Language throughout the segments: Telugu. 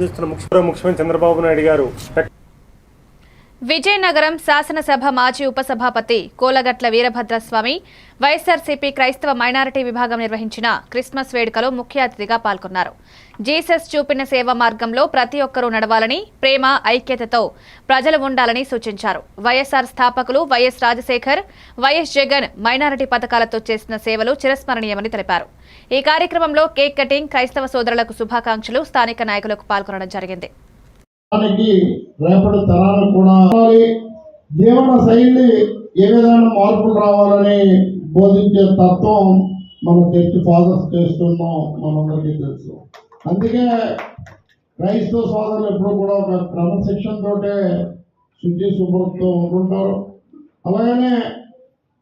ముఖ్యమంత్రి చంద్రబాబు నాయుడు గారు విజయనగరం శాసనసభ మాజీ ఉపసభాపతి కోలగట్ల వీరభద్రస్వామి వైఎస్ఆర్సీపీ క్రైస్తవ మైనారిటీ విభాగం నిర్వహించిన క్రిస్మస్ వేడుకలో ముఖ్య అతిథిగా పాల్గొన్నారు. జీసస్ చూపిన సేవ మార్గంలో ప్రతి ఒక్కరూ నడవాలని, ప్రేమ ఐక్యతతో ప్రజలు ఉండాలని సూచించారు. వైఎస్ఆర్ స్థాపకులు YS Rajasekhar, YS Jagan minority పథకాలతో చేసిన సేవలు చిరస్మరణీయమని తెలిపారు. ఈ కార్యక్రమంలో కేక్ కటింగ్, క్రైస్తవ సోదరులకు శుభాకాంక్షలు, స్థానిక నాయకులకు పాల్గొనడం జరిగింది. రేపటి తరానికి కూడా జీవన శైలి ఏ విధమైన మార్పులు రావాలని బోధించే తత్వం మన చర్చ్ ఫాదర్స్ చేస్తున్నాం మనందరికీ తెలుసు. అందుకే క్రైస్తవ సోదరులు ఎప్పుడు కూడా ఒక క్రమశిక్షణతో శుచి శుభ్రతతో ఉంటుంటారు. అలాగనే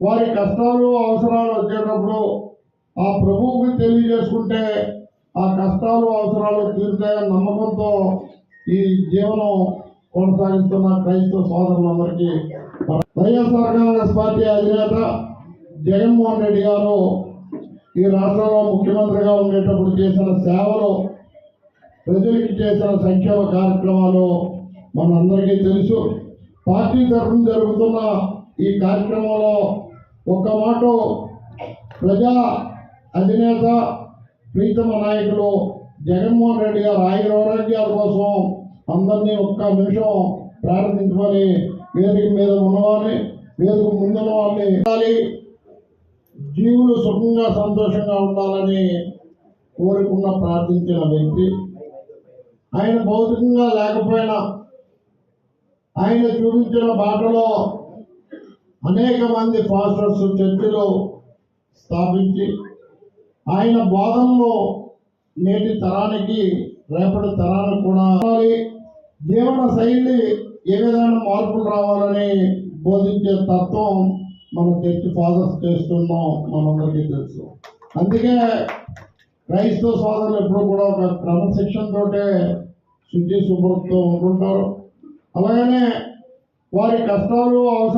వారి కష్టాలు అవసరాలు వచ్చేటప్పుడు ఆ ప్రభువుకి తెలియజేసుకుంటే ఆ కష్టాలు అవసరాలు తీరుతాయన్న నమ్మకంతో ఈ జీవనం కొనసాగిస్తున్న క్రైస్తవ సోదరులందరికీ వైఎస్ఆర్ కాంగ్రెస్ పార్టీ అధినేత జగన్మోహన్ రెడ్డి గారు ఈ రాష్ట్రంలో ముఖ్యమంత్రిగా ఉండేటప్పుడు చేసిన సేవలు, ప్రజలకి చేసిన సంక్షేమ కార్యక్రమాలు మనందరికీ తెలుసు. పార్టీ తరఫున జరుగుతున్న ఈ కార్యక్రమంలో ఒక్క మాట ప్రజా అధినేత ప్రీతమ నాయకులు జగన్మోహన్ రెడ్డి గారు ఆరోగ్యాల కోసం అందరినీ ఒక్క నిమిషం ప్రార్థించమని, వేదిక మీద ఉన్నవారిని, వేదిక ముందున్న వాళ్ళని జీవులు సుఖంగా సంతోషంగా ఉండాలని కోరుకున్న ప్రార్థించిన వ్యక్తి. ఆయన భౌతికంగా లేకపోయినా ఆయన చూపించిన బాటలో అనేక మంది పాస్టర్స్ చర్చిలు స్థాపించి ఆయన బోధనలో నేటి తరానికి, రేపటి తరానికి కూడా జీవన శైలి ఏ విధమైన మార్పులు రావాలని బోధించే తత్వం మన చర్చ్ ఫాదర్స్ చేస్తున్నాం మనందరికీ తెలుసు. అందుకే క్రైస్తవ సోదరులు ఎప్పుడు కూడా ఒక క్రమశిక్షణతో శుచి శుభ్రతతో ఉంటుంటారు. అలాగనే వారి కష్టాలు అవసరం